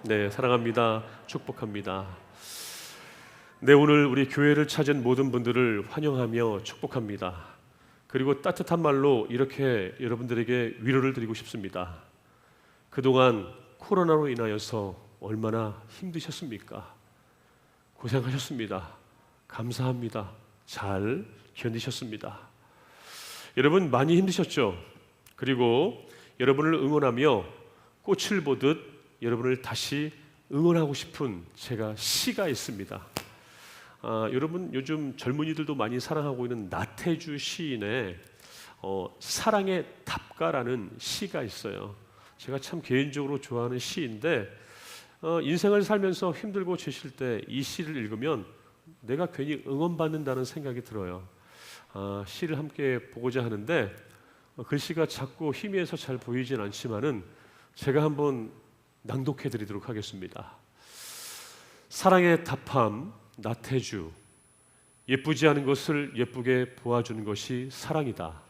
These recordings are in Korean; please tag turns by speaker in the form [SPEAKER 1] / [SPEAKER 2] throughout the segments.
[SPEAKER 1] 네, 사랑합니다. 축복합니다. 네, 오늘 우리 교회를 찾은 모든 분들을 환영하며 축복합니다. 그리고 따뜻한 말로 이렇게 여러분들에게 위로를 드리고 싶습니다. 그동안 코로나로 인하여서 얼마나 힘드셨습니까? 고생하셨습니다. 감사합니다. 잘 견디셨습니다. 여러분 많이 힘드셨죠? 그리고 여러분을 응원하며 꽃을 보듯 여러분을 다시 응원하고 싶은 제가 시가 있습니다. 여러분 요즘 젊은이들도 많이 사랑하고 있는 나태주 시인의 사랑의 답가라는 시가 있어요. 제가 참 개인적으로 좋아하는 시인데 인생을 살면서 힘들고 지칠 때 이 시를 읽으면 내가 괜히 응원받는다는 생각이 들어요. 시를 함께 보고자 하는데 글씨가 작고 희미해서 잘 보이진 않지만은 제가 한번 낭독해 드리도록 하겠습니다. 사랑의 답함 나태주. 예쁘지 않은 것을 예쁘게 보아주는 것이 사랑이다.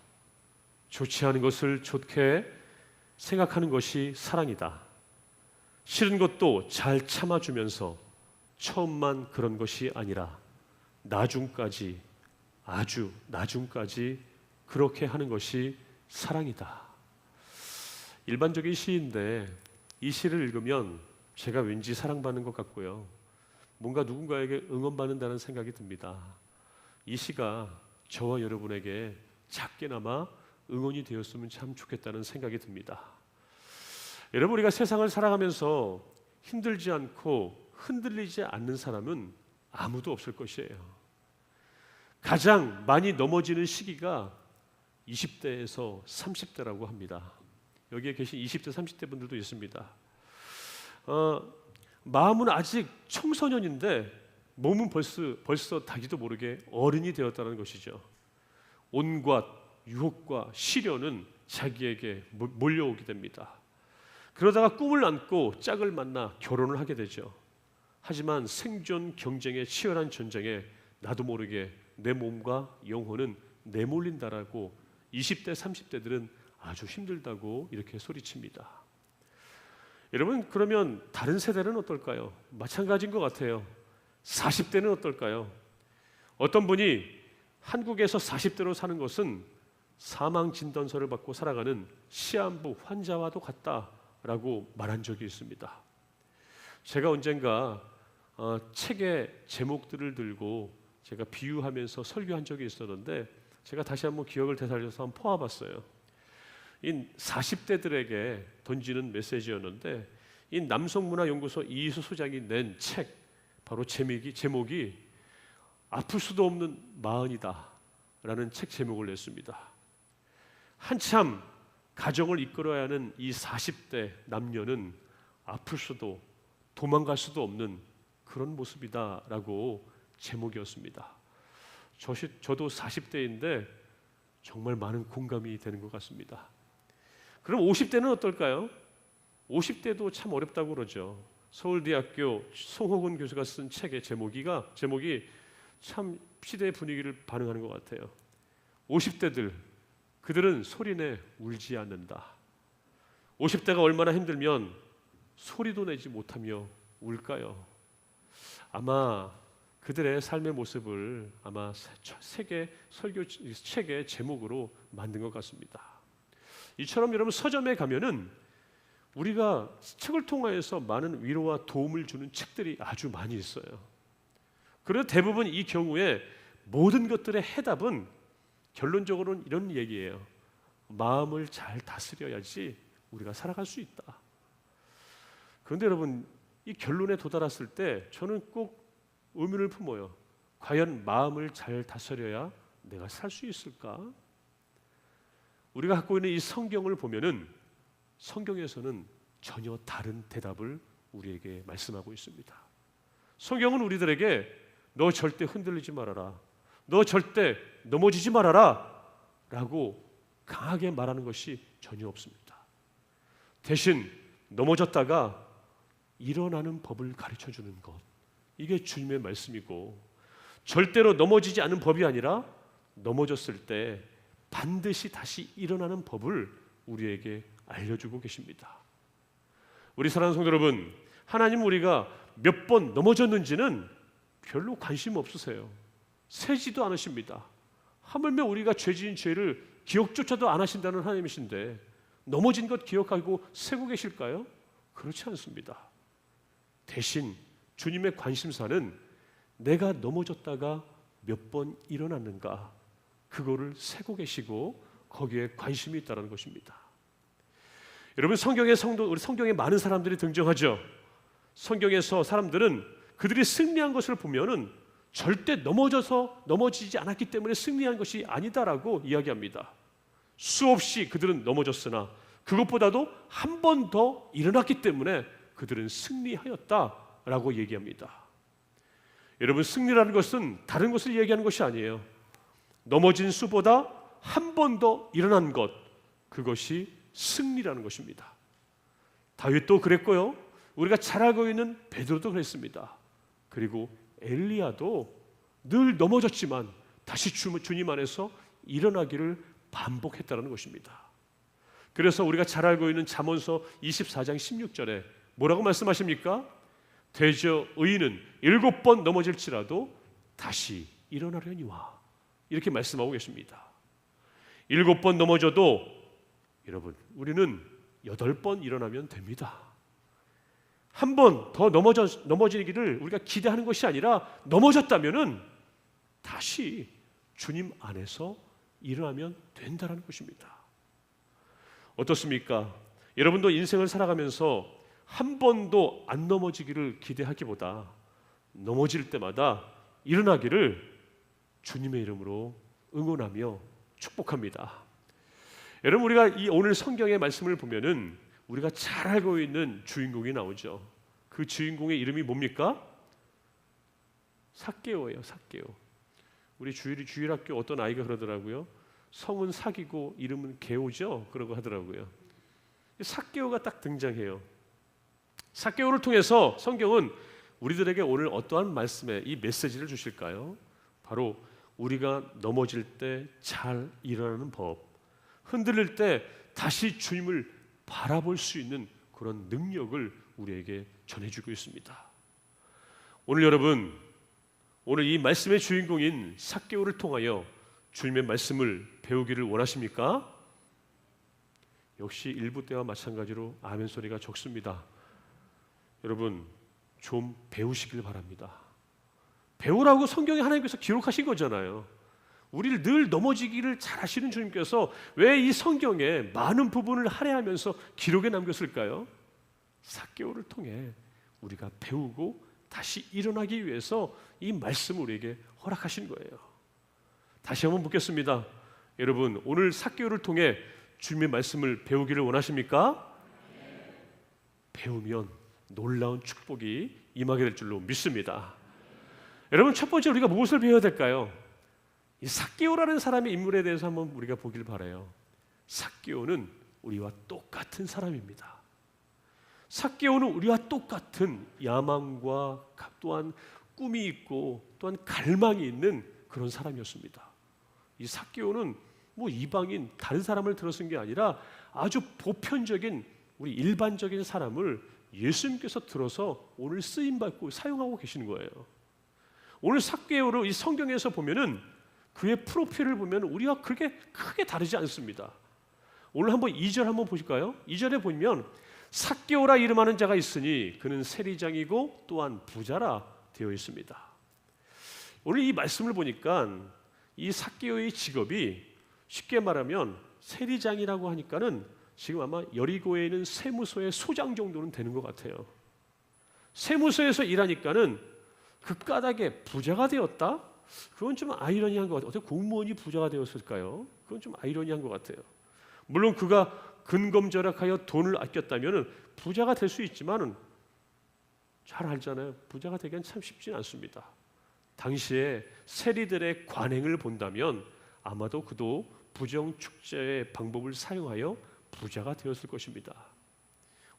[SPEAKER 1] 좋지 않은 것을 좋게 생각하는 것이 사랑이다. 싫은 것도 잘 참아주면서 처음만 그런 것이 아니라 나중까지, 아주 나중까지 그렇게 하는 것이 사랑이다. 일반적인 시인데 이 시를 읽으면 제가 왠지 사랑받는 것 같고요, 뭔가 누군가에게 응원받는다는 생각이 듭니다. 이 시가 저와 여러분에게 작게나마 응원이 되었으면 참 좋겠다는 생각이 듭니다. 여러분, 우리가 세상을 살아가면서 힘들지 않고 흔들리지 않는 사람은 아무도 없을 것이에요. 가장 많이 넘어지는 시기가 20대에서 30대라고 합니다. 여기에 계신 20대, 30대 분들도 있습니다. 마음은 아직 청소년인데 몸은 벌써 자기도 모르게 어른이 되었다는 것이죠. 온갖 유혹과 시련은 자기에게 몰려오게 됩니다. 그러다가 꿈을 안고 짝을 만나 결혼을 하게 되죠. 하지만 생존 경쟁의 치열한 전쟁에 나도 모르게 내 몸과 영혼은 내몰린다라고 20대, 30대들은 아주 힘들다고 이렇게 소리칩니다. 여러분, 그러면 다른 세대는 어떨까요? 마찬가지인 것 같아요. 40대는 어떨까요? 어떤 분이 한국에서 40대로 사는 것은 사망 진단서를 받고 살아가는 시한부 환자와도 같다라고 말한 적이 있습니다. 제가 언젠가 책의 제목들을 들고 제가 비유하면서 설교한 적이 있었는데 제가 다시 한번 기억을 되살려서 한번 포함해봤어요. 이 40대들에게 던지는 메시지였는데 이 남성문화연구소 이희수 소장이 낸 책, 바로 제목이 아플 수도 없는 마흔이다 라는 책 제목을 냈습니다. 한참 가정을 이끌어야 하는 이 40대 남녀는 아플 수도 도망갈 수도 없는 그런 모습이다 라고 제목이었습니다. 저도 40대인데 정말 많은 공감이 되는 것 같습니다. 그럼 50대는 어떨까요? 50대도 참 어렵다고 그러죠. 서울대학교 송호근 교수가 쓴 책의 제목이 참 시대의 분위기를 반영하는 것 같아요. 50대들, 그들은 소리내 울지 않는다. 50대가 얼마나 힘들면 소리도 내지 못하며 울까요? 아마 그들의 삶의 모습을 아마 세계 설교 책의 제목으로 만든 것 같습니다. 이처럼 여러분, 서점에 가면은 우리가 책을 통하여서 많은 위로와 도움을 주는 책들이 아주 많이 있어요. 그래서 대부분 이 경우에 모든 것들의 해답은 결론적으로는 이런 얘기예요. 마음을 잘 다스려야지 우리가 살아갈 수 있다. 그런데 여러분, 이 결론에 도달했을 때 저는 꼭 의문을 품어요. 과연 마음을 잘 다스려야 내가 살 수 있을까? 우리가 갖고 있는 이 성경을 보면은 성경에서는 전혀 다른 대답을 우리에게 말씀하고 있습니다. 성경은 우리들에게 너 절대 흔들리지 말아라, 너 절대 넘어지지 말아라 라고 강하게 말하는 것이 전혀 없습니다. 대신 넘어졌다가 일어나는 법을 가르쳐주는 것, 이게 주님의 말씀이고, 절대로 넘어지지 않는 법이 아니라 넘어졌을 때 반드시 다시 일어나는 법을 우리에게 알려주고 계십니다. 우리 사랑하는 성도 여러분, 하나님 우리가 몇 번 넘어졌는지는 별로 관심 없으세요. 세지도 않으십니다. 하물며 우리가 죄지은 죄를 기억조차도 안 하신다는 하나님이신데 넘어진 것 기억하고 세고 계실까요? 그렇지 않습니다. 대신 주님의 관심사는 내가 넘어졌다가 몇 번 일어났는가, 그거를 세고 계시고 거기에 관심이 있다는 것입니다. 여러분, 우리 성경에 많은 사람들이 등장하죠. 성경에서 사람들은 그들이 승리한 것을 보면은 절대 넘어지지 않았기 때문에 승리한 것이 아니다라고 이야기합니다. 수없이 그들은 넘어졌으나 그것보다도 한 번 더 일어났기 때문에 그들은 승리하였다라고 얘기합니다. 여러분, 승리라는 것은 다른 것을 얘기하는 것이 아니에요. 넘어진 수보다 한 번 더 일어난 것, 그것이 승리라는 것입니다. 다윗도 그랬고요. 우리가 잘 알고 있는 베드로도 그랬습니다. 그리고 엘리야도 늘 넘어졌지만 다시 주님 안에서 일어나기를 반복했다는 것입니다. 그래서 우리가 잘 알고 있는 잠언서 24장 16절에 뭐라고 말씀하십니까? 대저 의인은 7번 넘어질지라도 다시 일어나려니와, 이렇게 말씀하고 계십니다. 7번 넘어져도 여러분, 우리는 8번 일어나면 됩니다. 한 번 더 넘어지기를 우리가 기대하는 것이 아니라 넘어졌다면은 다시 주님 안에서 일어나면 된다는 것입니다. 어떻습니까? 여러분도 인생을 살아가면서 한 번도 안 넘어지기를 기대하기보다 넘어질 때마다 일어나기를 주님의 이름으로 응원하며 축복합니다. 여러분, 우리가 이 오늘 성경의 말씀을 보면은 우리가 잘 알고 있는 주인공이 나오죠. 그 주인공의 이름이 뭡니까? 삭개오예요. 삭개오. 우리 주일학교 어떤 아이가 그러더라고요. 성은 삭이고 이름은 개오죠. 그러고 하더라고요. 삭개오가 딱 등장해요. 삭개오를 통해서 성경은 우리들에게 오늘 어떠한 말씀에 이 메시지를 주실까요? 바로 우리가 넘어질 때 잘 일어나는 법, 흔들릴 때 다시 주님을 바라볼 수 있는 그런 능력을 우리에게 전해주고 있습니다. 오늘 여러분, 오늘 이 말씀의 주인공인 삭개오를 통하여 주님의 말씀을 배우기를 원하십니까? 역시 일부 때와 마찬가지로 아멘 소리가 적습니다. 여러분, 좀 배우시길 바랍니다. 배우라고 성경에 하나님께서 기록하신 거잖아요. 우리를 늘 넘어지기를 잘하시는 주님께서 왜 이 성경에 많은 부분을 할애하면서 기록에 남겼을까요? 삭개오를 통해 우리가 배우고 다시 일어나기 위해서 이 말씀을 우리에게 허락하신 거예요. 다시 한번 묻겠습니다. 여러분, 오늘 삭개오를 통해 주님의 말씀을 배우기를 원하십니까? 배우면 놀라운 축복이 임하게 될 줄로 믿습니다. 여러분, 첫 번째 우리가 무엇을 배워야 될까요? 이 삭개오라는 사람의 인물에 대해서 한번 우리가 보길 바라요. 삭개오는 우리와 똑같은 사람입니다. 삭개오는 우리와 똑같은 야망과 또한 꿈이 있고 또한 갈망이 있는 그런 사람이었습니다. 이 삭개오는 뭐 이방인 다른 사람을 들어선 게 아니라 아주 보편적인 우리 일반적인 사람을 예수님께서 들어서 오늘 쓰임받고 사용하고 계시는 거예요. 오늘 삭개오를 이 성경에서 보면은 그의 프로필을 보면 우리가 그렇게 크게 다르지 않습니다. 오늘 한번 2절 한번 보실까요? 2절에 보면 삭개오라 이름하는 자가 있으니 그는 세리장이고 또한 부자라 되어 있습니다. 오늘 이 말씀을 보니까 이 삭개오의 직업이 쉽게 말하면 세리장이라고 하니까는 지금 아마 여리고에 있는 세무서의 소장 정도는 되는 것 같아요. 세무서에서 일하니까는 그 까닭에 부자가 되었다? 그건 좀 아이러니한 것 같아요. 어떻게 공무원이 부자가 되었을까요? 그건 좀 아이러니한 것 같아요. 물론 그가 근검절약하여 돈을 아꼈다면 부자가 될 수 있지만 잘 알잖아요. 부자가 되기엔 참 쉽지는 않습니다. 당시에 세리들의 관행을 본다면 아마도 그도 부정축제의 방법을 사용하여 부자가 되었을 것입니다.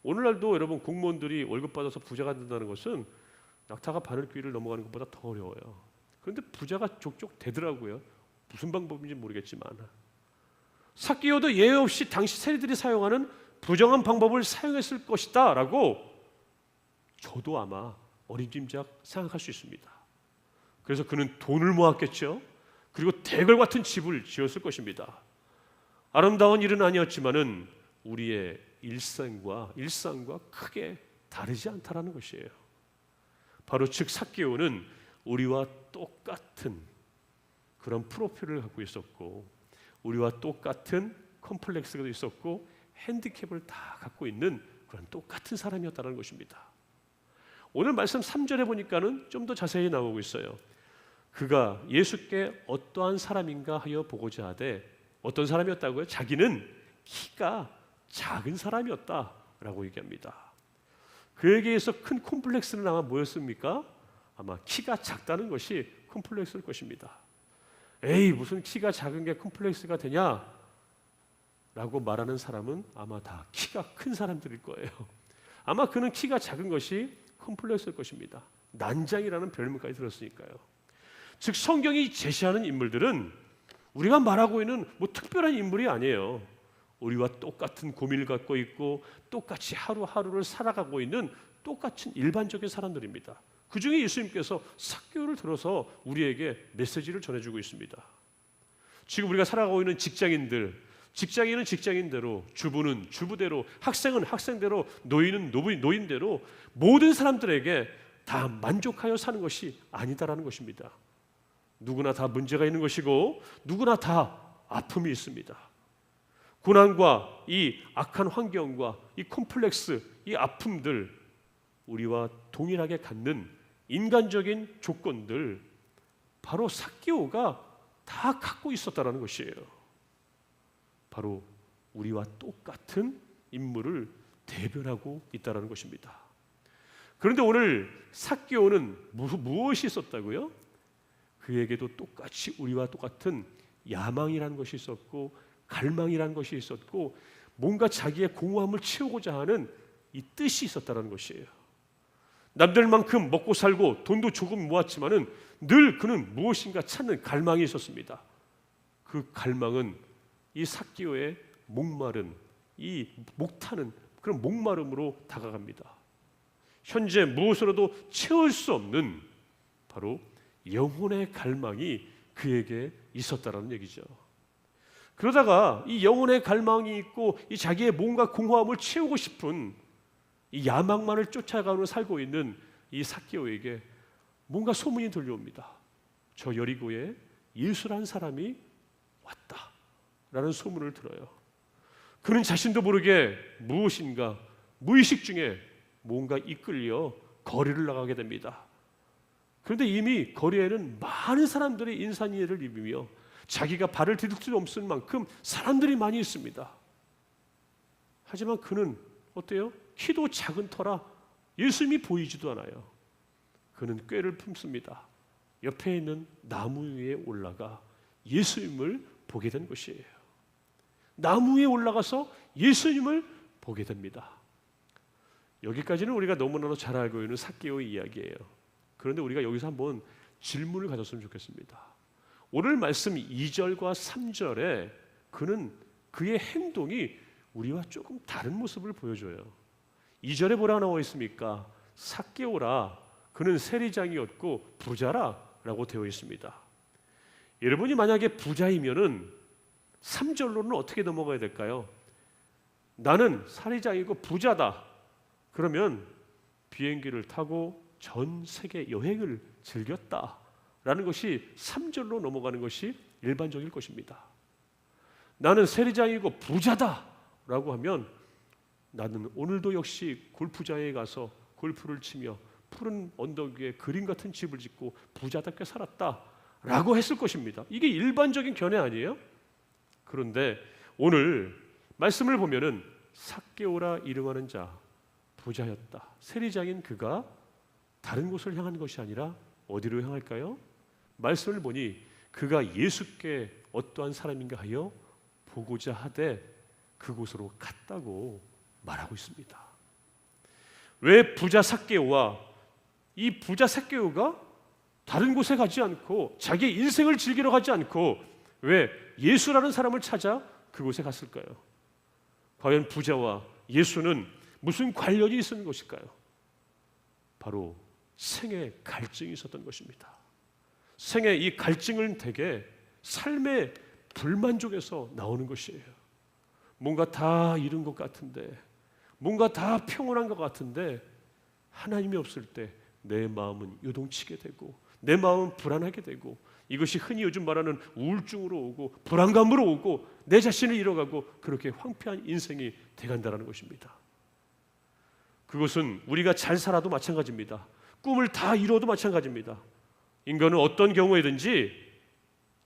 [SPEAKER 1] 오늘날도 여러분 공무원들이 월급 받아서 부자가 된다는 것은 낙타가 바늘귀를 넘어가는 것보다 더 어려워요. 그런데 부자가 족족 되더라고요. 무슨 방법인지 모르겠지만 삭개오도 예외 없이 당시 세리들이 사용하는 부정한 방법을 사용했을 것이다 라고 저도 아마 어림짐작 생각할 수 있습니다. 그래서 그는 돈을 모았겠죠. 그리고 대궐 같은 집을 지었을 것입니다. 아름다운 일은 아니었지만은 우리의 일상과 크게 다르지 않다라는 것이에요. 바로 즉 삭개오는 우리와 똑같은 그런 프로필을 갖고 있었고, 우리와 똑같은 컴플렉스가 있었고, 핸디캡을 다 갖고 있는 그런 똑같은 사람이었다는 것입니다. 오늘 말씀 3절에 보니까는 좀 더 자세히 나오고 있어요. 그가 예수께 어떠한 사람인가 하여 보고자 하되, 어떤 사람이었다고요? 자기는 키가 작은 사람이었다라고 얘기합니다. 그에게서 큰 콤플렉스는 아마 뭐였습니까? 아마 키가 작다는 것이 콤플렉스일 것입니다. 에이, 무슨 키가 작은 게 콤플렉스가 되냐? 라고 말하는 사람은 아마 다 키가 큰 사람들일 거예요. 아마 그는 키가 작은 것이 콤플렉스일 것입니다. 난장이라는 별명까지 들었으니까요. 즉 성경이 제시하는 인물들은 우리가 말하고 있는 뭐 특별한 인물이 아니에요. 우리와 똑같은 고민을 갖고 있고 똑같이 하루하루를 살아가고 있는 똑같은 일반적인 사람들입니다. 그 중에 예수님께서 삭개오를 들어서 우리에게 메시지를 전해주고 있습니다. 지금 우리가 살아가고 있는 직장인은 직장인대로, 주부는 주부대로, 학생은 학생대로, 노인은 노인대로 모든 사람들에게 다 만족하여 사는 것이 아니다라는 것입니다. 누구나 다 문제가 있는 것이고 누구나 다 아픔이 있습니다. 고난과 이 악한 환경과 이 콤플렉스, 이 아픔들, 우리와 동일하게 갖는 인간적인 조건들, 바로 삭개오가 다 갖고 있었다라는 것이에요. 바로 우리와 똑같은 인물을 대변하고 있다라는 것입니다. 그런데 오늘 삭개오는 무엇이 있었다고요? 그에게도 똑같이 우리와 똑같은 야망이라는 것이 있었고, 갈망이라는 것이 있었고, 뭔가 자기의 공허함을 채우고자 하는 이 뜻이 있었다는 것이에요. 남들만큼 먹고 살고 돈도 조금 모았지만은 늘 그는 무엇인가 찾는 갈망이 있었습니다. 그 갈망은 이 삭개오의 목마른, 이 목타는 그런 목마름으로 다가갑니다. 현재 무엇으로도 채울 수 없는 바로 영혼의 갈망이 그에게 있었다라는 얘기죠. 그러다가 이 영혼의 갈망이 있고 이 자기의 뭔가 공허함을 채우고 싶은 이 야망만을 쫓아가며 살고 있는 이 삭개오에게 뭔가 소문이 들려옵니다. 저 여리고에 예수라는 사람이 왔다라는 소문을 들어요. 그는 자신도 모르게 무엇인가 무의식 중에 뭔가 이끌려 거리를 나가게 됩니다. 그런데 이미 거리에는 많은 사람들이 인산이해를 입으며 자기가 발을 디딜 수 없을 만큼 사람들이 많이 있습니다. 하지만 그는 어때요? 키도 작은 터라 예수님이 보이지도 않아요. 그는 꾀를 품습니다. 옆에 있는 나무 위에 올라가 예수님을 보게 된 것이에요. 나무 위에 올라가서 예수님을 보게 됩니다. 여기까지는 우리가 너무나도 잘 알고 있는 삭개오의 이야기예요. 그런데 우리가 여기서 한번 질문을 가졌으면 좋겠습니다. 오늘 말씀 2절과 3절에 그의 행동이 우리와 조금 다른 모습을 보여줘요. 2절에 뭐라 나와 있습니까? 삭개오라, 그는 세리장이었고 부자라 라고 되어 있습니다. 여러분이 만약에 부자이면은 3절로는 어떻게 넘어가야 될까요? 나는 세리장이고 부자다. 그러면 비행기를 타고 전 세계 여행을 즐겼다라는 것이 3절로 넘어가는 것이 일반적일 것입니다. 나는 세리장이고 부자다라고 하면 나는 오늘도 역시 골프장에 가서 골프를 치며 푸른 언덕 위에 그림 같은 집을 짓고 부자답게 살았다라고 했을 것입니다. 이게 일반적인 견해 아니에요? 그런데 오늘 말씀을 보면은 삭개오라 이름하는 자 부자였다. 세리장인 그가 다른 곳을 향한 것이 아니라 어디로 향할까요? 말씀을 보니 그가 예수께 어떠한 사람인가 하여 보고자 하되 그곳으로 갔다고 말하고 있습니다. 왜 부자 삭개오와 이 부자 삭개오가 다른 곳에 가지 않고 자기의 인생을 즐기러 가지 않고 왜 예수라는 사람을 찾아 그곳에 갔을까요? 과연 부자와 예수는 무슨 관련이 있는 것일까요? 바로 생의 갈증이 있었던 것입니다. 생의 이 갈증은 대개 삶의 불만족에서 나오는 것이에요. 뭔가 다 잃은 것 같은데, 뭔가 다 평온한 것 같은데 하나님이 없을 때 내 마음은 요동치게 되고 내 마음은 불안하게 되고, 이것이 흔히 요즘 말하는 우울증으로 오고 불안감으로 오고 내 자신을 잃어가고 그렇게 황폐한 인생이 돼간다는 것입니다. 그것은 우리가 잘 살아도 마찬가지입니다. 꿈을 다 이루어도 마찬가지입니다. 인간은 어떤 경우에든지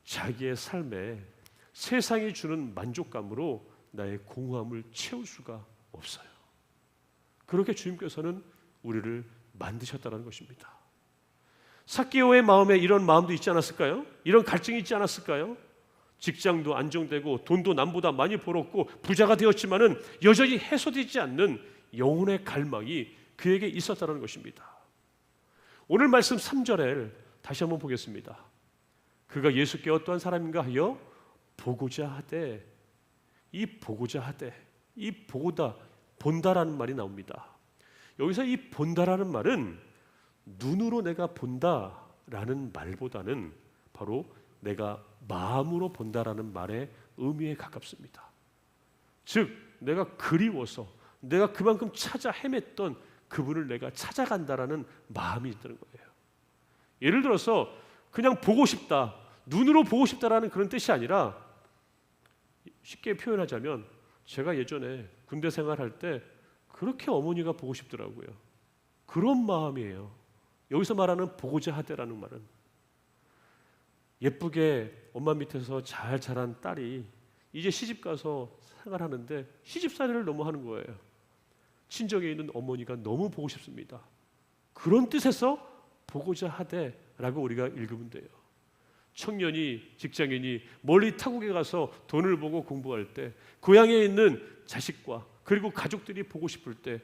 [SPEAKER 1] 자기의 삶에 세상이 주는 만족감으로 나의 공허함을 채울 수가 없어요. 그렇게 주님께서는 우리를 만드셨다는 것입니다. 삭개오의 마음에 이런 마음도 있지 않았을까요? 이런 갈증이 있지 않았을까요? 직장도 안정되고 돈도 남보다 많이 벌었고 부자가 되었지만은 여전히 해소되지 않는 영혼의 갈망이 그에게 있었다는 것입니다. 오늘 말씀 3절에 다시 한번 보겠습니다. 그가 예수께 어떠한 사람인가 하여 보고자 하되, 이 보고자 하되, 이 보다, 본다라는 말이 나옵니다. 여기서 이 본다라는 말은 눈으로 내가 본다라는 말보다는 바로 내가 마음으로 본다라는 말의 의미에 가깝습니다. 즉 내가 그리워서 내가 그만큼 찾아 헤맸던 그분을 내가 찾아간다라는 마음이 있다는 거예요. 예를 들어서 그냥 보고 싶다, 눈으로 보고 싶다라는 그런 뜻이 아니라, 쉽게 표현하자면 제가 예전에 군대 생활할 때 그렇게 어머니가 보고 싶더라고요. 그런 마음이에요. 여기서 말하는 보고자 하되라는 말은, 예쁘게 엄마 밑에서 잘 자란 딸이 이제 시집가서 생활하는데 시집살이를 너무 하는 거예요. 친정에 있는 어머니가 너무 보고 싶습니다. 그런 뜻에서 보고자 하되라고 우리가 읽으면 돼요. 청년이, 직장인이 멀리 타국에 가서 돈을 벌고 공부할 때 고향에 있는 자식과 그리고 가족들이 보고 싶을 때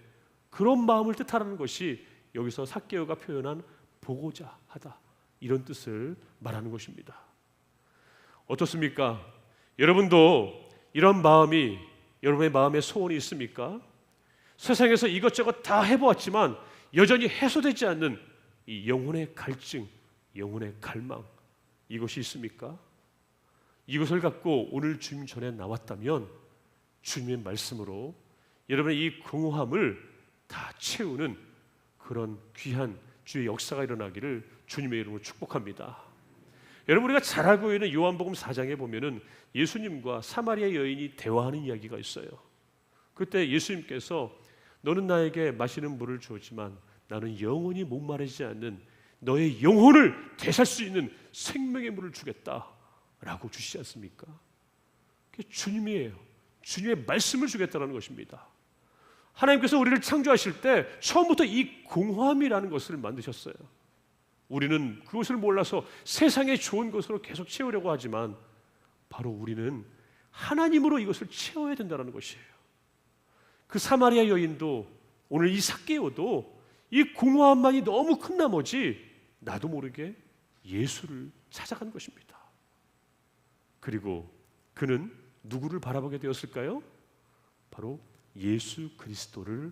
[SPEAKER 1] 그런 마음을 뜻하는 것이 여기서 삭개오가 표현한 보고자 하다, 이런 뜻을 말하는 것입니다. 어떻습니까? 여러분도 이런 마음이 여러분의 마음에 소원이 있습니까? 세상에서 이것저것 다 해보았지만 여전히 해소되지 않는 이 영혼의 갈증, 영혼의 갈망, 이것이 있습니까? 이것을 갖고 오늘 주님 전에 나왔다면 주님의 말씀으로 여러분의 이 공허함을 다 채우는 그런 귀한 주의 역사가 일어나기를 주님의 이름으로 축복합니다. 여러분, 우리가 잘 알고 있는 요한복음 4장에 보면은 예수님과 사마리아 여인이 대화하는 이야기가 있어요. 그때 예수님께서 너는 나에게 마시는 물을 주었지만 나는 영원히 목마르지 않는 너의 영혼을 되살 수 있는 생명의 물을 주겠다라고 주시지 않습니까? 그게 주님이에요. 주님의 말씀을 주겠다는 것입니다. 하나님께서 우리를 창조하실 때 처음부터 이 공허함이라는 것을 만드셨어요. 우리는 그것을 몰라서 세상의 좋은 것으로 계속 채우려고 하지만 바로 우리는 하나님으로 이것을 채워야 된다는 것이에요. 그 사마리아 여인도 오늘 이 삭개오도 이 공허함만이 너무 큰 나머지 나도 모르게 예수를 찾아간 것입니다. 그리고 그는 누구를 바라보게 되었을까요? 바로 예수 그리스도를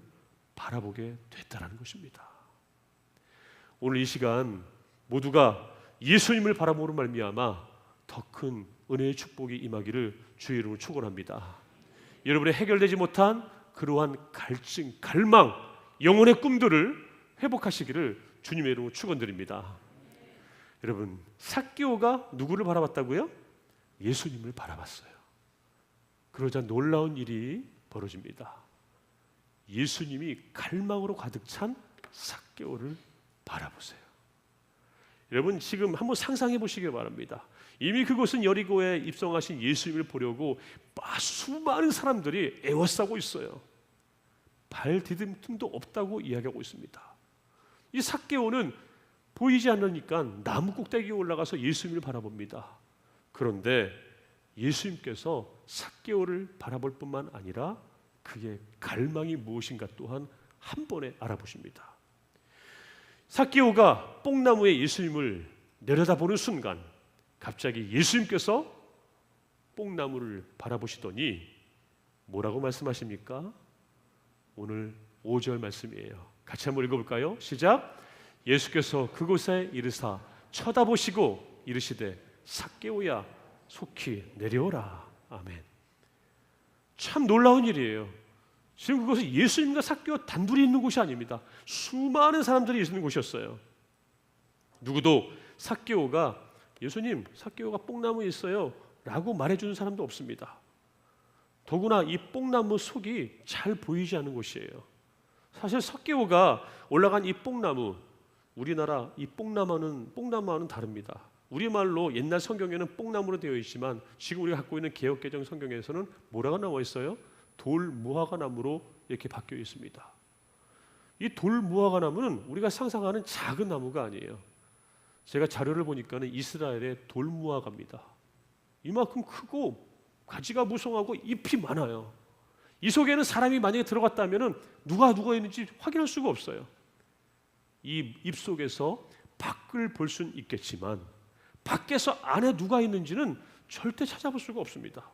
[SPEAKER 1] 바라보게 됐다는 것입니다. 오늘 이 시간 모두가 예수님을 바라보는 말미암아 더 큰 은혜의 축복이 임하기를 주의 이름으로 축원합니다. 여러분의 해결되지 못한 그러한 갈증, 갈망, 영혼의 꿈들을 회복하시기를 주님의 이름으로 축원드립니다. 여러분, 삭개오가 누구를 바라봤다고요? 예수님을 바라봤어요. 그러자 놀라운 일이 벌어집니다. 예수님이 갈망으로 가득 찬 삭개오를 바라보세요. 여러분, 지금 한번 상상해 보시기 바랍니다. 이미 그곳은 여리고에 입성하신 예수님을 보려고 수많은 사람들이 애워싸고 있어요. 발 디딜 틈도 없다고 이야기하고 있습니다. 이 삭개오는 보이지 않으니까 나무 꼭대기에 올라가서 예수님을 바라봅니다. 그런데 예수님께서 삭개오를 바라볼 뿐만 아니라 그의 갈망이 무엇인가 또한 한 번에 알아보십니다. 삭개오가 뽕나무에 예수님을 내려다보는 순간 갑자기 예수님께서 뽕나무를 바라보시더니 뭐라고 말씀하십니까? 오늘 5절 말씀이에요. 같이 한번 읽어볼까요? 시작. 예수께서 그곳에 이르사 쳐다보시고 이르시되 삭개오야 속히 내려오라. 아멘. 참 놀라운 일이에요. 지금 그것은 예수님과 삭개오 단둘이 있는 곳이 아닙니다. 수많은 사람들이 있는 곳이었어요. 누구도 삭개오가 예수님, 삭개오가 뽕나무에 있어요 라고 말해주는 사람도 없습니다. 더구나 이 뽕나무 속이 잘 보이지 않는 곳이에요. 사실 삭개오가 올라간 이 뽕나무, 우리나라 이 뽕나무와는 다릅니다. 우리말로 옛날 성경에는 뽕나무로 되어 있지만 지금 우리가 갖고 있는 개역개정 성경에서는 뭐라고 나와 있어요? 돌무화과나무로 이렇게 바뀌어 있습니다. 이 돌무화과나무는 우리가 상상하는 작은 나무가 아니에요. 제가 자료를 보니까는 이스라엘의 돌무화과입니다. 이만큼 크고 가지가 무성하고 잎이 많아요. 이 속에는 사람이 만약에 들어갔다면은 누가 있는지 확인할 수가 없어요. 이 잎 속에서 밖을 볼 수는 있겠지만 밖에서 안에 누가 있는지는 절대 찾아볼 수가 없습니다.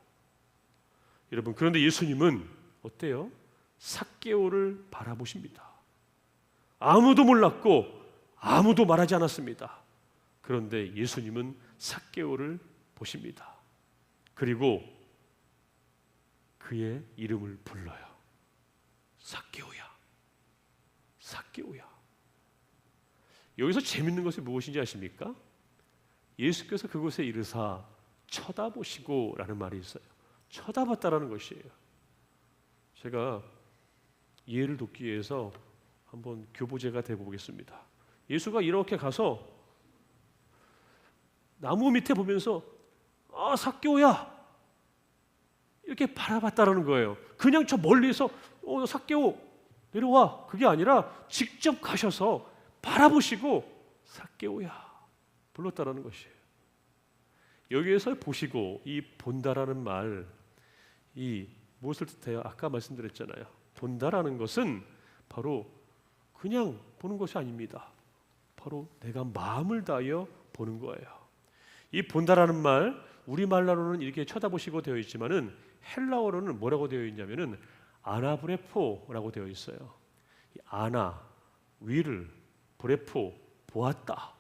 [SPEAKER 1] 여러분, 그런데 예수님은 어때요? 삭개오를 바라보십니다. 아무도 몰랐고 아무도 말하지 않았습니다. 그런데 예수님은 삭개오를 보십니다. 그리고 그의 이름을 불러요. 삭개오야, 삭개오야. 여기서 재밌는 것이 무엇인지 아십니까? 예수께서 그곳에 이르사 쳐다보시고 라는 말이 있어요. 쳐다봤다라는 것이에요. 제가 이해를 돕기 위해서 한번 교보제가 되어보겠습니다. 예수가 이렇게 가서 나무 밑에 보면서 삭개오야 이렇게 바라봤다라는 거예요. 그냥 저 멀리서 삭개오 내려와, 그게 아니라 직접 가셔서 바라보시고 삭개오야 불렀다라는 것이에요. 여기에서 보시고 이 본다라는 말, 이 무엇을 뜻해요? 아까 말씀드렸잖아요. 본다라는 것은 바로 그냥 보는 것이 아닙니다. 바로 내가 마음을 다하여 보는 거예요. 이 본다라는 말, 우리말로는 이렇게 쳐다보시고 되어 있지만은 헬라어로는 뭐라고 되어 있냐면은 아나브레포라고 되어 있어요. 이 아나, 위를, 브레포, 보았다.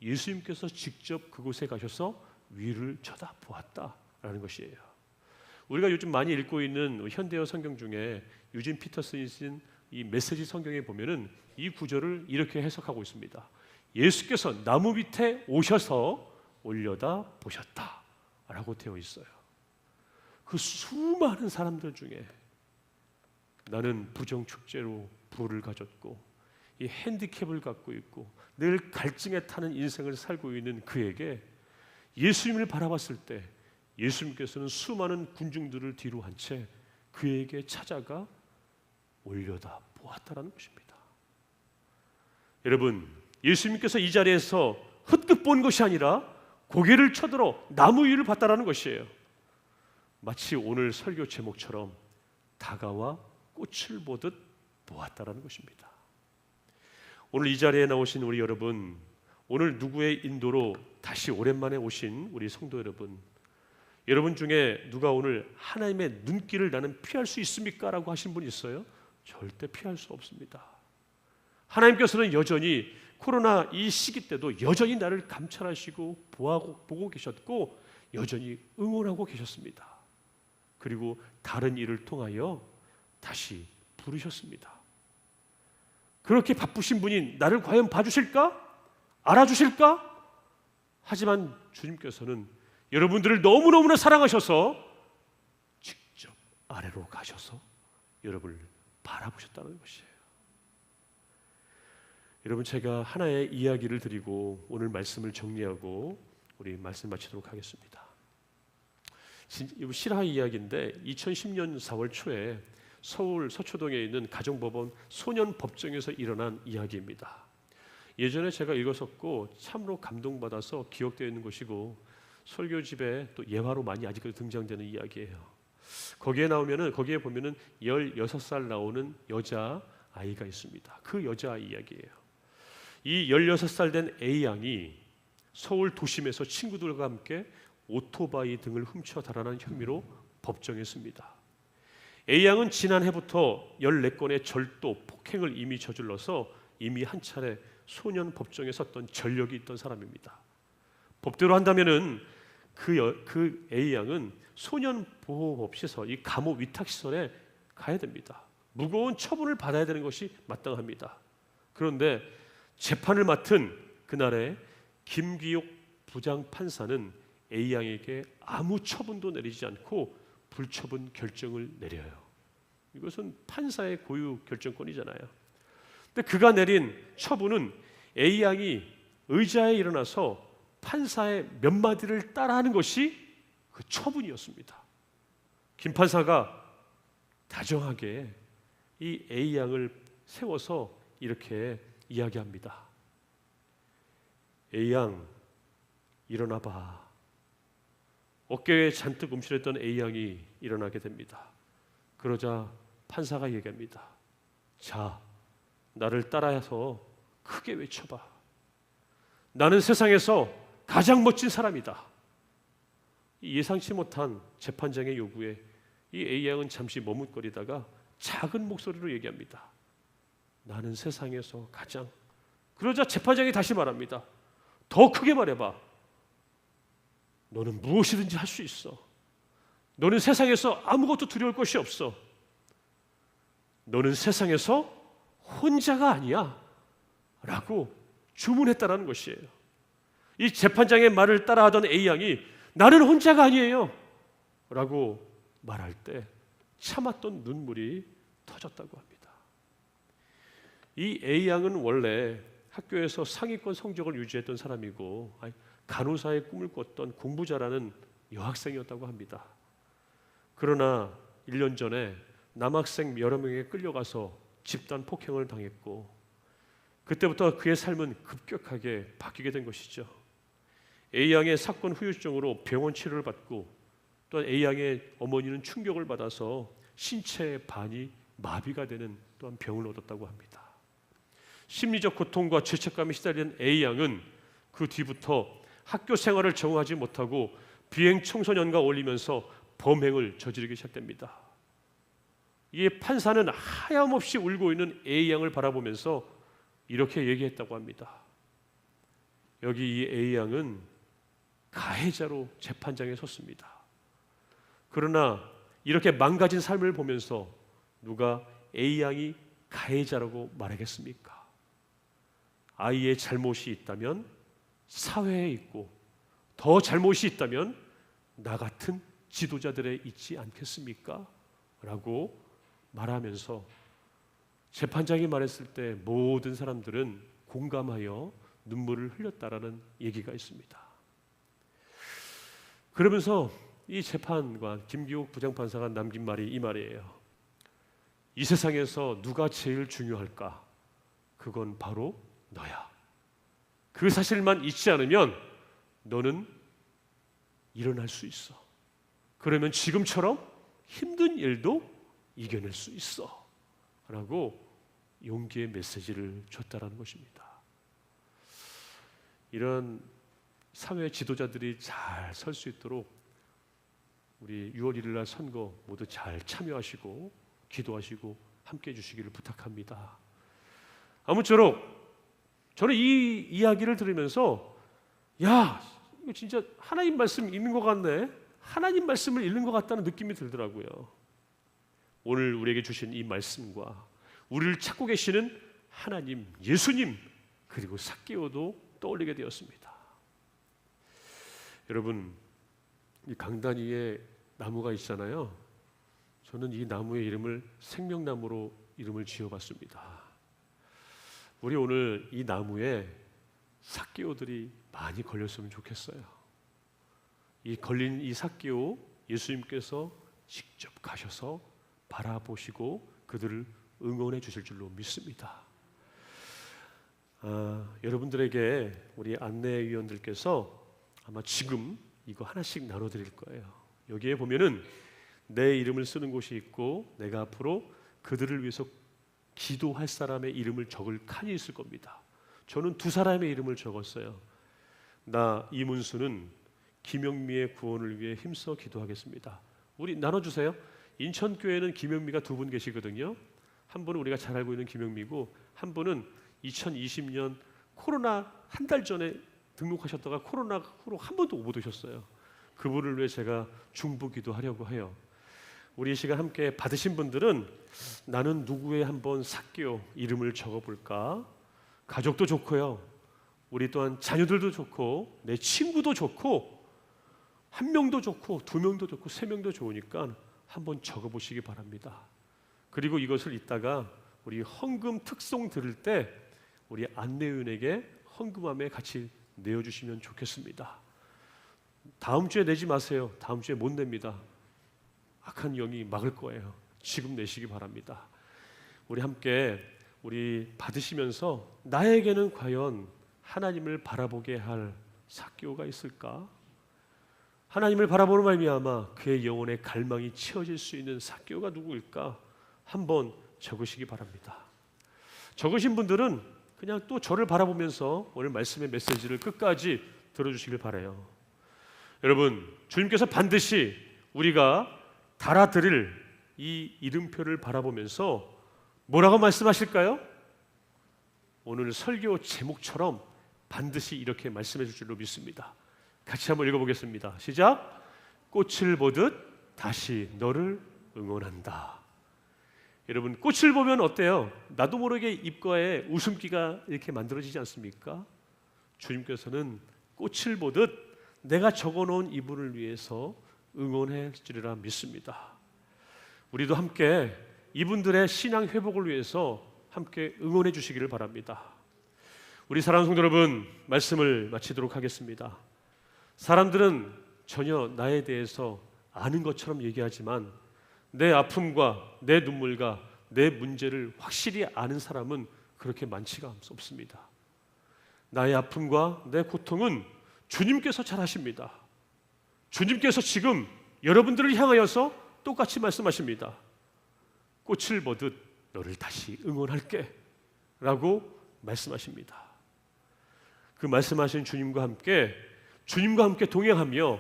[SPEAKER 1] 예수님께서 직접 그곳에 가셔서 위를 쳐다보았다라는 것이에요. 우리가 요즘 많이 읽고 있는 현대어 성경 중에 유진 피터슨이 쓴 이 메시지 성경에 보면은 이 구절을 이렇게 해석하고 있습니다. 예수께서 나무 밑에 오셔서 올려다 보셨다라고 되어 있어요. 그 수많은 사람들 중에 나는 부정축제로 부를 가졌고 이 핸디캡을 갖고 있고 늘 갈증에 타는 인생을 살고 있는 그에게 예수님을 바라봤을 때 예수님께서는 수많은 군중들을 뒤로 한 채 그에게 찾아가 올려다 보았다라는 것입니다. 여러분, 예수님께서 이 자리에서 헛것 본 것이 아니라 고개를 쳐들어 나무 위를 봤다라는 것이에요. 마치 오늘 설교 제목처럼 다가와 꽃을 보듯 보았다라는 것입니다. 오늘 이 자리에 나오신 우리 여러분, 오늘 누구의 인도로 다시 오랜만에 오신 우리 성도 여러분, 여러분 중에 누가 오늘 하나님의 눈길을 나는 피할 수 있습니까? 라고 하신 분 있어요? 절대 피할 수 없습니다. 하나님께서는 여전히 코로나 이 시기 때도 여전히 나를 감찰하시고 보고 계셨고 여전히 응원하고 계셨습니다. 그리고 다른 일을 통하여 다시 부르셨습니다. 그렇게 바쁘신 분이 나를 과연 봐주실까? 알아주실까? 하지만 주님께서는 여러분들을 너무너무나 사랑하셔서 직접 아래로 가셔서 여러분을 바라보셨다는 것이에요. 여러분, 제가 하나의 이야기를 드리고 오늘 말씀을 정리하고 우리 말씀 마치도록 하겠습니다. 실화 이야기인데 2010년 4월 초에 서울 서초동에 있는 가정법원 소년법정에서 일어난 이야기입니다. 예전에 제가 읽었었고 참으로 감동받아서 기억되어 있는 것이고 설교집에 또 예화로 많이 아직까지 등장되는 이야기예요. 거기에 보면은 16살 나오는 여자 아이가 있습니다. 그 여자 이야기예요. 이 16살 된 A 양이 서울 도심에서 친구들과 함께 오토바이 등을 훔쳐 달아난 혐의로 법정에 섭니다. A양은 지난해부터 14건의 절도, 폭행을 이미 저질러서 이미 한 차례 소년 법정에 섰던 전력이 있던 사람입니다. 법대로 한다면은 그 A양은 소년 보호법 시설, 이 감호 위탁 시설에 가야 됩니다. 무거운 처분을 받아야 되는 것이 마땅합니다. 그런데 재판을 맡은 그날의 김기옥 부장판사는 A양에게 아무 처분도 내리지 않고 불처분 결정을 내려요. 이것은 판사의 고유 결정권이잖아요. 근데 그가 내린 처분은 A양이 의자에 일어나서 판사의 몇 마디를 따라하는 것이 그 처분이었습니다. 김 판사가 다정하게 이 A양을 세워서 이렇게 이야기합니다. A양, 일어나 봐. 어깨에 잔뜩 움츠렸던 A양이 일어나게 됩니다. 그러자 판사가 얘기합니다. 자, 나를 따라서 크게 외쳐봐. 나는 세상에서 가장 멋진 사람이다. 예상치 못한 재판장의 요구에 이 A양은 잠시 머뭇거리다가 작은 목소리로 얘기합니다. 나는 세상에서 가장. 그러자 재판장이 다시 말합니다. 더 크게 말해봐. 너는 무엇이든지 할 수 있어. 너는 세상에서 아무것도 두려울 것이 없어. 너는 세상에서 혼자가 아니야 라고 주문했다라는 것이에요. 이 재판장의 말을 따라하던 A양이 나는 혼자가 아니에요 라고 말할 때 참았던 눈물이 터졌다고 합니다. 이 A양은 원래 학교에서 상위권 성적을 유지했던 사람이고 간호사의 꿈을 꿨던 공부 잘하는 여학생이었다고 합니다. 그러나 1년 전에 남학생 여러 명에 끌려가서 집단 폭행을 당했고 그때부터 그의 삶은 급격하게 바뀌게 된 것이죠. A양의 사건 후유증으로 병원 치료를 받고 또한 A양의 어머니는 충격을 받아서 신체의 반이 마비가 되는 또한 병을 얻었다고 합니다. 심리적 고통과 죄책감에 시달린 A양은 그 뒤부터 학교 생활을 정하지 못하고 비행 청소년과 어울리면서 범행을 저지르기 시작됩니다. 이 판사는 하염없이 울고 있는 A양을 바라보면서 이렇게 얘기했다고 합니다. 여기 이 A양은 가해자로 재판장에 섰습니다. 그러나 이렇게 망가진 삶을 보면서 누가 A양이 가해자라고 말하겠습니까? 아이의 잘못이 있다면 사회에 있고 더 잘못이 있다면 나 같은 지도자들에 있지 않겠습니까? 라고 말하면서 재판장이 말했을 때 모든 사람들은 공감하여 눈물을 흘렸다라는 얘기가 있습니다. 그러면서 이 재판관 김기옥 부장판사가 남긴 말이 이 말이에요. 이 세상에서 누가 제일 중요할까? 그건 바로 너야. 그 사실만 잊지 않으면 너는 일어날 수 있어. 그러면 지금처럼 힘든 일도 이겨낼 수 있어 라고 용기의 메시지를 줬다라는 것입니다. 이런 사회 지도자들이 잘 설 수 있도록 우리 6월 1일 날 선거 모두 잘 참여하시고 기도하시고 함께 해주시기를 부탁합니다. 아무쪼록 저는 이 이야기를 들으면서 야, 이거 진짜 하나님 말씀 읽는 것 같네. 하나님 말씀을 읽는 것 같다는 느낌이 들더라고요. 오늘 우리에게 주신 이 말씀과 우리를 찾고 계시는 하나님, 예수님, 그리고 삭개오도 떠올리게 되었습니다. 여러분, 이 강단 위에 나무가 있잖아요. 저는 이 나무의 이름을 생명나무로 이름을 지어봤습니다. 우리 오늘 이 나무에 삭개오들이 많이 걸렸으면 좋겠어요. 이 걸린 이 삭개오 예수님께서 직접 가셔서 바라보시고 그들을 응원해 주실 줄로 믿습니다. 여러분들에게 우리 안내위원들께서 아마 지금 이거 하나씩 나눠드릴 거예요. 여기에 보면은 내 이름을 쓰는 곳이 있고 내가 앞으로 그들을 위해서 기도할 사람의 이름을 적을 칸이 있을 겁니다. 저는 두 사람의 이름을 적었어요. 나 이문수는 김영미의 구원을 위해 힘써 기도하겠습니다. 우리 나눠주세요. 인천교회는 김영미가 두 분 계시거든요. 한 분은 우리가 잘 알고 있는 김영미고, 한 분은 2020년 코로나 한 달 전에 등록하셨다가 코로나 후로 한 번도 못 오셨어요. 그분을 위해 제가 중보기도 하려고 해요. 우리 이 시간 함께 받으신 분들은 나는 누구의 한번 삭개오 이름을 적어볼까? 가족도 좋고요, 우리 또한 자녀들도 좋고, 내 친구도 좋고, 한 명도 좋고, 두 명도 좋고, 세 명도 좋으니까 한번 적어보시기 바랍니다. 그리고 이것을 이따가 우리 헌금 특송 들을 때 우리 안내위원에게 헌금함에 같이 내어주시면 좋겠습니다. 다음 주에 내지 마세요. 다음 주에 못 냅니다. 악한 영이 막을 거예요. 지금 내시기 바랍니다. 우리 함께 우리 받으시면서 나에게는 과연 하나님을 바라보게 할 삭개오가 있을까? 하나님을 바라보는 말미암아 그의 영혼의 갈망이 채워질 수 있는 삭개오가 누구일까? 한번 적으시기 바랍니다. 적으신 분들은 그냥 또 저를 바라보면서 오늘 말씀의 메시지를 끝까지 들어주시길 바라요. 여러분, 주님께서 반드시 우리가 달아드릴 이 이름표를 바라보면서 뭐라고 말씀하실까요? 오늘 설교 제목처럼 반드시 이렇게 말씀해 줄 줄로 믿습니다. 같이 한번 읽어보겠습니다. 시작. 꽃을 보듯 다시 너를 응원한다. 여러분, 꽃을 보면 어때요? 나도 모르게 입가에 웃음기가 이렇게 만들어지지 않습니까? 주님께서는 꽃을 보듯 내가 적어놓은 이분을 위해서 응원해 주리라 믿습니다. 우리도 함께 이분들의 신앙 회복을 위해서 함께 응원해 주시기를 바랍니다. 우리 사랑하는 성도 여러분, 말씀을 마치도록 하겠습니다. 사람들은 전혀 나에 대해서 아는 것처럼 얘기하지만 내 아픔과 내 눈물과 내 문제를 확실히 아는 사람은 그렇게 많지가 없습니다. 나의 아픔과 내 고통은 주님께서 잘 아십니다. 주님께서 지금 여러분들을 향하여서 똑같이 말씀하십니다. 꽃을 보듯 너를 다시 응원할게 라고 말씀하십니다. 그 말씀하신 주님과 함께 동행하며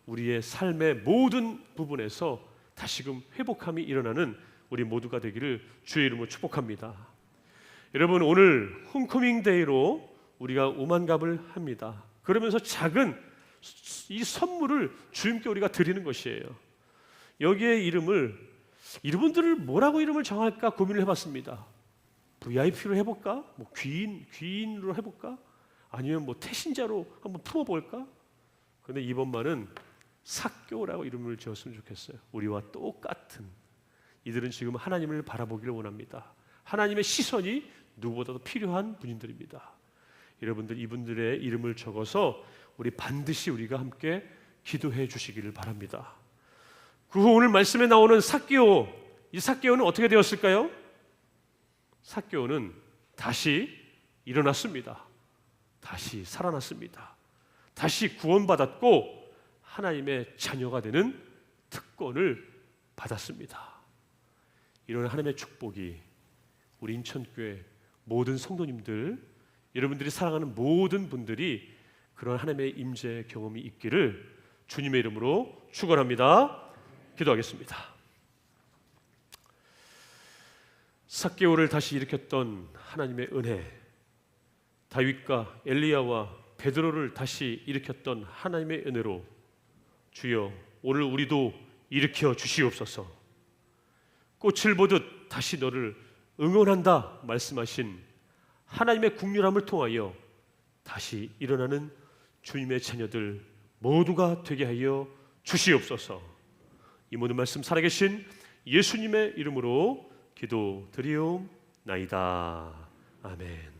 [SPEAKER 1] 우리의 삶의 모든 부분에서 다시금 회복함이 일어나는 우리 모두가 되기를 주의 이름으로 축복합니다. 여러분, 오늘 홈커밍 데이로 우리가 오만갑을 합니다. 그러면서 작은 이 선물을 주님께 우리가 드리는 것이에요. 여기에 이분들을 뭐라고 이름을 정할까 고민을 해봤습니다. VIP로 해볼까? 뭐 귀인으로 해볼까? 아니면 뭐 태신자로 한번 품어볼까? 그런데 이번만은 삭개오라고 이름을 지었으면 좋겠어요. 우리와 똑같은 이들은 지금 하나님을 바라보기를 원합니다. 하나님의 시선이 누구보다도 필요한 분들입니다. 여러분들 이분들의 이름을 적어서 우리 반드시 우리가 함께 기도해 주시기를 바랍니다. 그 후 오늘 말씀에 나오는 삭개오, 이 삭개오는 어떻게 되었을까요? 삭개오는 다시 일어났습니다. 다시 살아났습니다. 다시 구원받았고 하나님의 자녀가 되는 특권을 받았습니다. 이런 하나님의 축복이 우리 인천교회 모든 성도님들, 여러분들이 사랑하는 모든 분들이 그런 하나님의 임재 경험이 있기를 주님의 이름으로 축원합니다. 기도하겠습니다. 삭개오를 다시 일으켰던 하나님의 은혜, 다윗과 엘리야와 베드로를 다시 일으켰던 하나님의 은혜로 주여 오늘 우리도 일으켜 주시옵소서. 꽃을 보듯 다시 너를 응원한다 말씀하신 하나님의 국률함을 통하여 다시 일어나는 주님의 자녀들 모두가 되게 하여 주시옵소서. 이 모든 말씀 살아계신 예수님의 이름으로 기도드리옵나이다. 아멘.